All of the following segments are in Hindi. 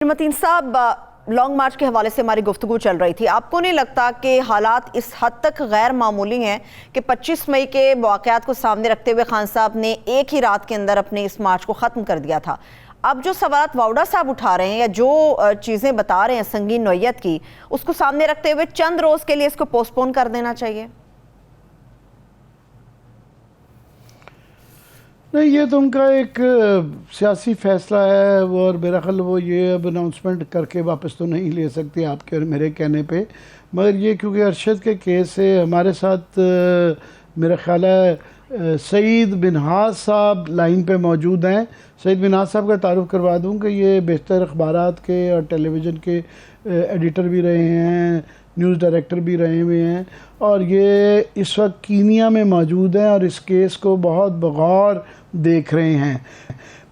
मतीन साहब, लॉन्ग मार्च के हवाले से हमारी गुफ्तगू चल रही थी। आपको नहीं लगता कि हालात इस हद तक गैर मामूली हैं कि 25 मई के वाक़यात को सामने रखते हुए खान साहब ने एक ही रात के अंदर अपने इस मार्च को ख़त्म कर दिया था? अब जो सवाल वाउडा साहब उठा रहे हैं या जो चीज़ें बता रहे हैं संगीन नौयत की, उसको सामने रखते हुए चंद रोज़ के लिए इसको पोस्टपोन कर देना चाहिए? नहीं, ये तो उनका एक सियासी फैसला है और मेरा ख्याल वो ये अब अनाउंसमेंट करके वापस तो नहीं ले सकती आपके और मेरे कहने पे। मगर ये क्योंकि अरशद के केस से हमारे साथ मेरा ख्याल है सईद मिन्हाज साहब लाइन पे मौजूद हैं। सईद मिन्हाज साहब का तारुफ करवा दूं कि ये बेशतर अखबारात के और टेलीविज़न के एडिटर भी रहे हैं, न्यूज़ डायरेक्टर भी रहे हुए हैं और ये इस वक्त कीनिया में मौजूद हैं और इस केस को बहुत बगौर देख रहे हैं।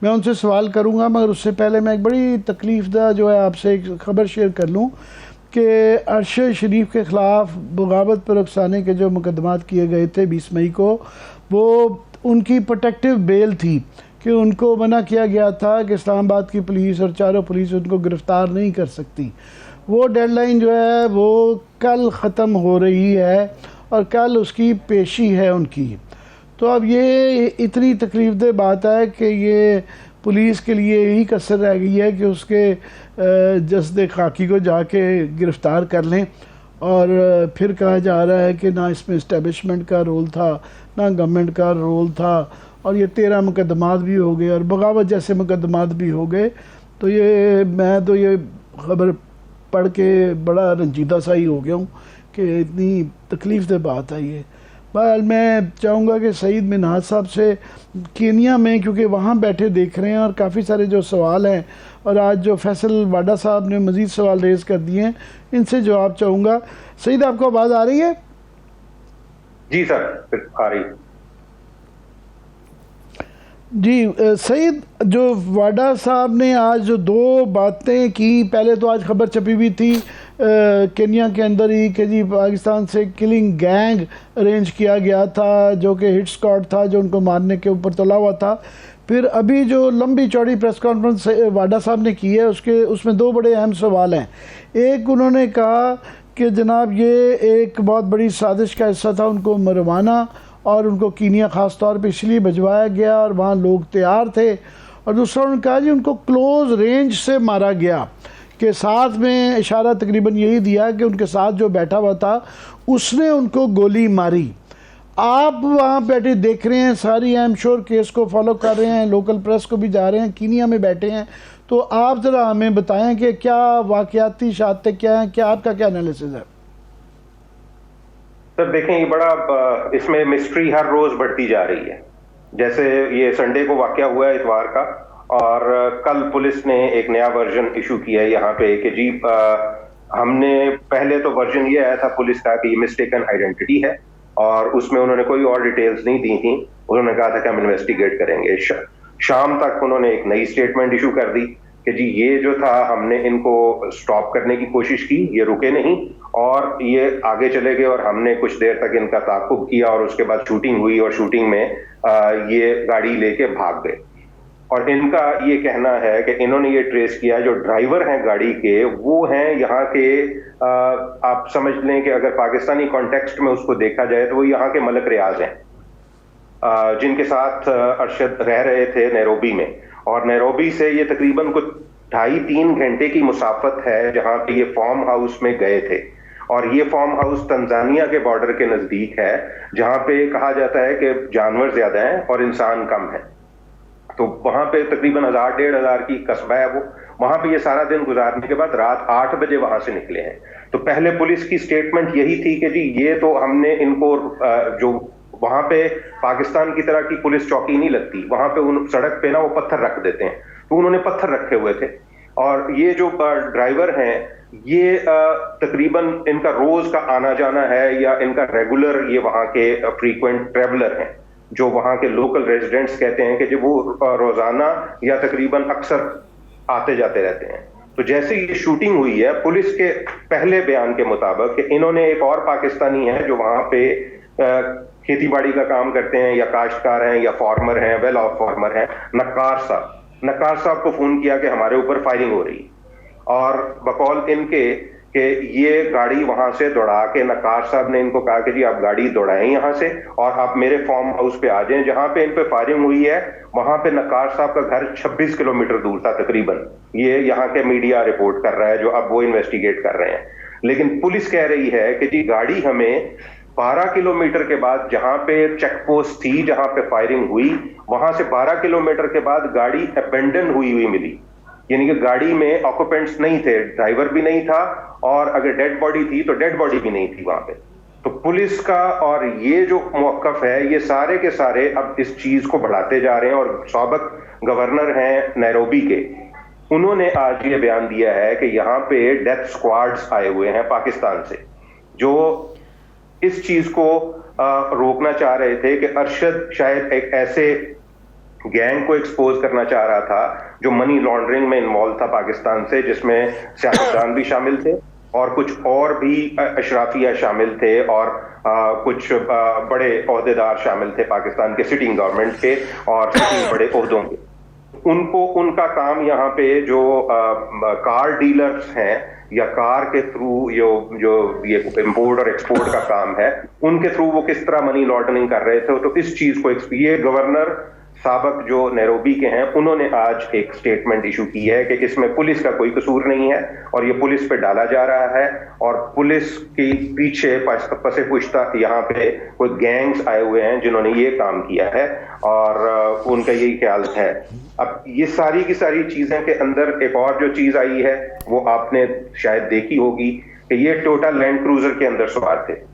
मैं उनसे सवाल करूंगा, मगर उससे पहले मैं एक बड़ी तकलीफ़दा जो है आपसे एक ख़बर शेयर कर लूं कि अरशद शरीफ के ख़िलाफ़ बगावत पर उकसाने के जो मुकदमात किए गए थे 20 मई को, वो उनकी प्रोटेक्टिव बेल थी कि उनको मना किया गया था कि इस्लामाबाद की पुलिस और चारों पुलिस उनको गिरफ़्तार नहीं कर सकती। वो डेडलाइन जो है वो कल ख़त्म हो रही है और कल उसकी पेशी है उनकी। तो अब ये इतनी तकलीफ़देह बात है कि ये पुलिस के लिए यही कसर रह गई है कि उसके जस्द खाकी को जाके गिरफ़्तार कर लें। और फिर कहा जा रहा है कि ना इसमें इस्टेब्लिशमेंट का रोल था, ना गवर्नमेंट का रोल था, और ये 13 मुकदमात भी हो गए और बगावत जैसे मुकदमात भी हो गए। तो मैं तो ये ख़बर पढ़ के बड़ा रंजीदा सा ही हो गया हूँ कि इतनी तकलीफ़देह बात है ये। बहरहाल मैं चाहूँगा कि सईद मिन्हाज साहब से कीनिया में, क्योंकि वहाँ बैठे देख रहे हैं और काफ़ी सारे जो सवाल हैं और आज जो फैसल वाडा साहब ने मज़ीद सवाल रेज़ कर दिए हैं, इनसे जवाब चाहूँगा। सईद, आपको आवाज़ आ रही है? जी सर, आ रही। जी सईद, जो वाडा साहब ने आज जो दो बातें की, पहले तो आज खबर छपी हुई थी केन्या के अंदर ही कि जी पाकिस्तान से किलिंग गैंग अरेंज किया गया था जो कि हिट स्क्वाड था जो उनको मारने के ऊपर तुला हुआ था। फिर अभी जो लंबी चौड़ी प्रेस कॉन्फ्रेंस वाडा साहब ने की है उसमें दो बड़े अहम सवाल हैं। एक, उन्होंने कहा कि जनाब ये एक बहुत बड़ी साजिश का हिस्सा था उनको मरवाना और उनको कीनिया ख़ास तौर पे इसलिए भिजवाया गया और वहाँ लोग तैयार थे। और दूसरा, उन्होंने कहा जी उनको क्लोज़ रेंज से मारा गया, के साथ में इशारा तकरीबन यही दिया कि उनके साथ जो बैठा हुआ था उसने उनको गोली मारी। आप वहाँ बैठे देख रहे हैं, सारी आई एम श्योर केस को फॉलो कर रहे हैं, लोकल प्रेस को भी जा रहे हैं, कीनिया में बैठे हैं, तो आप ज़रा हमें बताएं कि क्या वाक़याती शाते क्या हैं, क्या आपका क्या एनालिसिस है? सर देखें, ये बड़ा इसमें मिस्ट्री हर रोज बढ़ती जा रही है। जैसे ये संडे को वाकया हुआ है, इतवार का, और कल पुलिस ने एक नया वर्जन इशू किया है यहाँ पे कि जी हमने पहले तो वर्जन ये आया था पुलिस का कि ये मिस्टेकन आइडेंटिटी है और उसमें उन्होंने कोई और डिटेल्स नहीं दी थी। उन्होंने कहा था कि हम इन्वेस्टिगेट करेंगे। शाम तक उन्होंने एक नई स्टेटमेंट इशू कर दी कि जी ये जो था हमने इनको स्टॉप करने की कोशिश की, ये रुके नहीं और ये आगे चले गए और हमने कुछ देर तक इनका ताक़ुब किया और उसके बाद शूटिंग हुई और शूटिंग में ये गाड़ी लेके भाग गए। और इनका ये कहना है कि इन्होंने ये ट्रेस किया, जो ड्राइवर हैं गाड़ी के वो हैं यहाँ के, आप समझ लें कि अगर पाकिस्तानी कॉन्टेक्स्ट में उसको देखा जाए तो वो यहाँ के मलक रियाज हैं, जिनके साथ अरशद रह रहे थे नैरोबी में। और नैरोबी से ये तकरीबन कुछ 2.5-3 घंटे की मुसाफत है जहाँ पे ये फार्म हाउस में गए थे। और ये फार्म हाउस तंजानिया के बॉर्डर के नजदीक है जहाँ पे कहा जाता है कि जानवर ज्यादा हैं और इंसान कम है। तो वहां पे तकरीबन 1000-1500 की कस्बा है वो। वहां पे ये सारा दिन गुजारने के बाद रात 8 बजे वहां से निकले हैं। तो पहले पुलिस की स्टेटमेंट यही थी कि जी ये तो हमने इनको जो वहां पे पाकिस्तान की तरह की पुलिस चौकी नहीं लगती, वहां पे उन सड़क पे ना वो पत्थर रख देते हैं, तो उन्होंने पत्थर रखे हुए थे। और ये जो ड्राइवर हैं ये तकरीबन इनका रोज का आना जाना है या इनका रेगुलर, ये वहां के फ्रीक्वेंट ट्रेवलर हैं जो वहां के लोकल रेजिडेंट्स कहते हैं कि जो वो रोजाना या तकरीबन अक्सर आते जाते रहते हैं। तो जैसे ये शूटिंग हुई है, पुलिस के पहले बयान के मुताबिक कि इन्होंने एक और पाकिस्तानी है जो वहां पे खेती बाड़ी का काम करते हैं या काश्तकार हैं या फार्मर हैं, वेल ऑफ फार्मर हैं, नक्कार साहब को फोन किया कि हमारे ऊपर फायरिंग हो रही है। और बकौल इनके कि ये गाड़ी वहां से दौड़ा के नक्कार साहब ने इनको कहा कि जी आप गाड़ी दौड़ाएं यहां से और आप मेरे फार्म हाउस पे आ जाएं। जहां पे इन पे फायरिंग हुई है वहां पे नक्कार साहब का घर 26 किलोमीटर दूर था तकरीबन। ये यहाँ के मीडिया रिपोर्ट कर रहा है, जो अब वो इन्वेस्टिगेट कर रहे हैं। लेकिन पुलिस कह रही है कि जी गाड़ी हमें 12 किलोमीटर के बाद, जहां पे चेक पोस्ट थी जहां पे फायरिंग हुई, वहां से 12 किलोमीटर के बाद गाड़ी अबेंडन हुई मिली। यानी कि गाड़ी में ऑक्यूपेंट्स नहीं थे, ड्राइवर भी नहीं था, और अगर डेड बॉडी थी तो डेड बॉडी भी नहीं थी वहां पे। तो पुलिस का और ये जो मौकफ है, ये सारे के सारे अब इस चीज को बढ़ाते जा रहे हैं। और साबिक गवर्नर हैं नैरोबी के, उन्होंने आज ये बयान दिया है कि यहाँ पे डेथ स्क्वाड्स आए हुए हैं पाकिस्तान से, जो इस चीज को रोकना चाह रहे थे कि अरशद शायद एक ऐसे गैंग को एक्सपोज करना चाह रहा था जो मनी लॉन्ड्रिंग में इन्वॉल्व था पाकिस्तान से, जिसमें सियासतदान भी शामिल थे और कुछ और भी अशराफिया शामिल थे और कुछ बड़े ओहदेदार शामिल थे पाकिस्तान के सिटिंग गवर्नमेंट के और सिटिंग बड़े ओहदों के। उनको उनका काम यहाँ पे जो कार डीलर्स हैं या कार के थ्रू जो ये इंपोर्ट और एक्सपोर्ट का काम है, उनके थ्रू वो किस तरह मनी लॉन्ड्रिंग कर रहे थे। तो इस चीज को ये गवर्नर साबक जो नैरोबी के हैं, उन्होंने आज एक स्टेटमेंट इशू की है कि इसमें पुलिस का कोई कसूर नहीं है और ये पुलिस पे डाला जा रहा है और पुलिस के पीछे पसे पुश्ता यहाँ पे कोई गैंग्स आए हुए हैं जिन्होंने ये काम किया है और उनका यही ख्याल है। अब ये सारी की सारी चीजें के अंदर एक और जो चीज आई है वो आपने शायद देखी होगी कि ये टोटल लैंड क्रूजर के अंदर सवार थे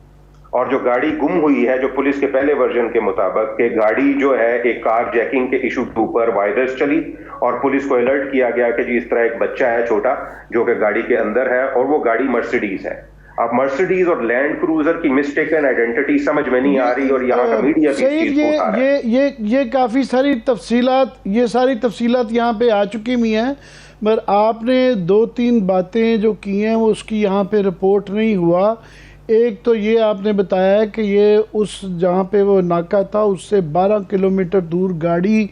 और जो गाड़ी गुम हुई है, जो पुलिस के पहले वर्जन के मुताबिक कि गाड़ी जो है एक कार जैकिंग के इशू के ऊपर वायरस चली और पुलिस को अलर्ट किया गया कि जी इस तरह एक बच्चा है छोटा जो कि गाड़ी के अंदर है और वो गाड़ी मर्सिडीज है। अब मर्सिडीज और लैंड क्रूजर की मिस्टेकन आइडेंटिटी समझ में नहीं आ रही और यहाँ का मीडिया भी इस चीज को उठा रहा है। ये काफी सारी तफसीलात, ये सारी तफसीलात यहाँ पे आ चुकी हुई हैं, मगर आपने 2-3 बातें जो की हैं वो उसकी यहाँ पे रिपोर्ट नहीं हुआ। एक तो ये आपने बताया है कि ये उस जहाँ पे वो नाका था उससे 12 किलोमीटर दूर गाड़ी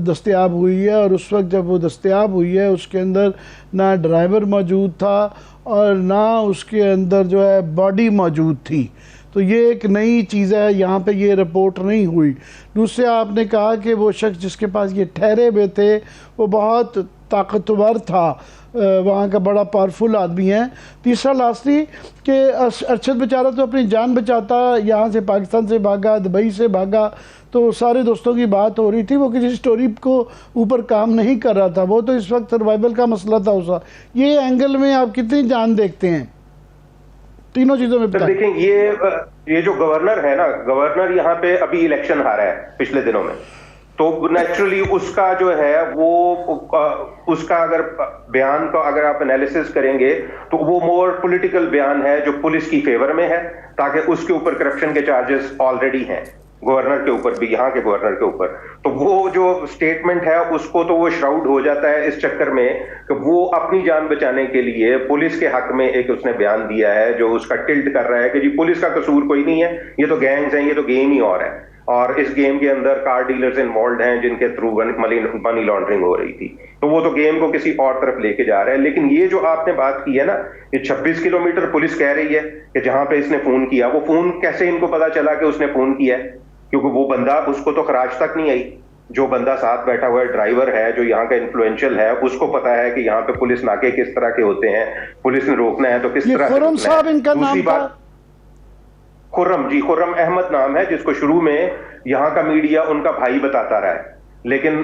दस्तयाब हुई है और उस वक्त जब वो दस्तयाब हुई है उसके अंदर ना ड्राइवर मौजूद था और ना उसके अंदर जो है बॉडी मौजूद थी। तो ये एक नई चीज़ है, यहाँ पे ये रिपोर्ट नहीं हुई। दूसरे आपने कहा कि वो शख्स जिसके पास ये ठहरे हुए थे वो बहुत ताकतवर था, वहाँ का बड़ा पावरफुल आदमी है। तीसरा लास्टली कि अरशद बेचारा तो अपनी जान बचाता यहाँ से पाकिस्तान से भागा, दुबई से भागा, तो सारे दोस्तों की बात हो रही थी, वो किसी स्टोरी को ऊपर काम नहीं कर रहा था, वो तो इस वक्त सर्वाइवल का मसला था उसका। ये एंगल में आप कितनी जान देखते हैं तीनों चीज़ों में? देखें ये जो गवर्नर है ना, गवर्नर यहाँ पे अभी इलेक्शन हारा है पिछले दिनों में, तो नेचुरली उसका जो है वो उसका अगर बयान का अगर आप एनालिसिस करेंगे तो वो मोर पॉलिटिकल बयान है जो पुलिस की फेवर में है, ताकि उसके ऊपर करप्शन के चार्जेस ऑलरेडी हैं गवर्नर के ऊपर भी, यहाँ के गवर्नर के ऊपर। तो वो जो स्टेटमेंट है उसको तो वो श्राउड हो जाता है इस चक्कर में कि वो अपनी जान बचाने के लिए पुलिस के हक में एक उसने बयान दिया है जो उसका टिल्ट कर रहा है कि जी पुलिस का कसूर कोई नहीं है, ये तो गैंग्स हैं, ये तो गेम ही और है और इस गेम के अंदर कार डीलर्स इन्वॉल्व हैं जिनके थ्रू मनी लॉन्ड्रिंग हो रही थी। तो वो तो गेम को किसी और तरफ लेके जा रहा है। लेकिन ये जो आपने बात की है ना, ये 26 किलोमीटर पुलिस कह रही है कि जहां पे इसने फोन किया, वो फोन कैसे इनको पता चला कि उसने फोन किया है? क्योंकि वो बंदा उसको तो खराज तक नहीं आई, जो बंदा साथ बैठा हुआ है ड्राइवर है जो यहाँ का इन्फ्लुएंशियल है, उसको पता है कि यहाँ पे पुलिस नाके किस तरह के होते हैं, पुलिस ने रोकना है तो किस तरह से रोकना है। दूसरी बात, खुर्रम, जी खुर्रम अहमद नाम है जिसको शुरू में यहाँ का मीडिया उनका भाई बताता रहा है, लेकिन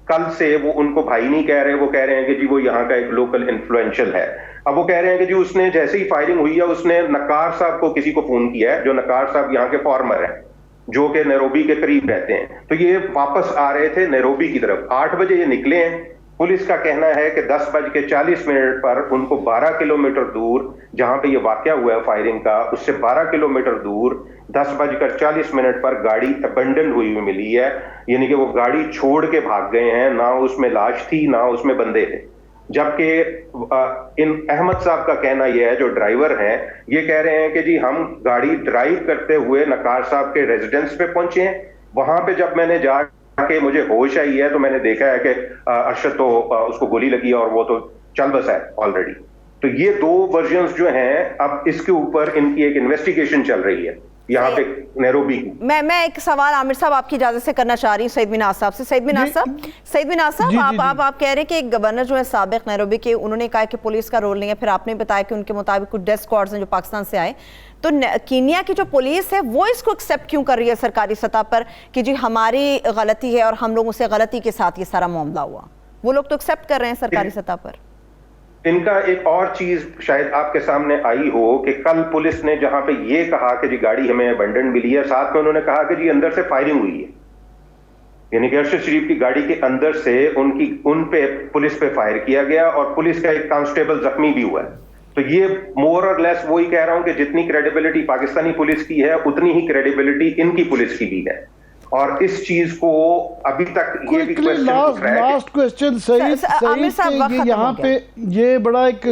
कल से वो उनको भाई नहीं कह रहे, वो कह रहे हैं कि जी वो यहाँ का एक लोकल इन्फ्लुएंशियल है। अब वो कह रहे हैं कि जी उसने जैसे ही फायरिंग हुई है उसने नक्कार साहब को किसी को फोन किया है, जो नक्कार साहब यहाँ के फार्मर है जो कि नैरोबी के करीब रहते हैं। तो ये वापस आ रहे थे नैरोबी की तरफ, 8 बजे ये निकले हैं। पुलिस का कहना है कि 10:40 पर उनको 12 किलोमीटर दूर, जहां पे ये वाकया हुआ है फायरिंग का, उससे 12 किलोमीटर दूर 10:40 पर गाड़ी अबंडन हुई मिली है। यानी कि वो गाड़ी छोड़ के भाग गए हैं, ना उसमें लाश थी ना उसमें बंदे थे। जबकि इन अहमद साहब का कहना यह है, जो ड्राइवर हैं, ये कह रहे हैं कि जी हम गाड़ी ड्राइव करते हुए नक्कार साहब के रेजिडेंस पे पहुंचे हैं। वहां पे जब मैंने जाके मुझे होश आई है तो मैंने देखा है कि अरशद तो उसको गोली लगी और वो तो चल बसा है ऑलरेडी। तो ये 2 वर्जन्स जो हैं, अब इसके ऊपर इनकी एक इन्वेस्टिगेशन चल रही है यहाँ पे नैरोबी की। मैं एक सवाल आमिर साहब आपकी इजाजत से करना चाह रही हूँ सईद मिनाज साहब से। सईद मिनाज साहब, आप कह रहे हैं कि एक गवर्नर जो है साबिक नैरोबी के, उन्होंने कहा कि पुलिस का रोल नहीं है, फिर आपने बताया कि उनके मुताबिक कुछ डेथ स्क्वाड्स हैं जो पाकिस्तान से आए, तो कीनिया की जो पुलिस है वो इसको एक्सेप्ट क्यों कर रही है सरकारी सतह पर कि जी हमारी गलती है और हम लोगों से गलती के साथ ये सारा मामला हुआ? वो लोग तो एक्सेप्ट कर रहे हैं सरकारी सतह पर। इनका एक और चीज शायद आपके सामने आई हो कि कल पुलिस ने जहां पे ये कहा कि जी गाड़ी हमें अबंडन मिली है, साथ में उन्होंने कहा कि जी अंदर से फायरिंग हुई है, यानी कि अरशद शरीफ की गाड़ी के अंदर से उन पे पुलिस पे फायर किया गया और पुलिस का एक कांस्टेबल जख्मी भी हुआ है। तो ये मोर और लेस वही कह रहा हूं कि जितनी क्रेडिबिलिटी पाकिस्तानी पुलिस की है उतनी ही क्रेडिबिलिटी इनकी पुलिस की भी है। और इस चीज को अभी तक ये भी लास्ट क्वेश्चन सही आमिर साहब, यहाँ पे ये बड़ा एक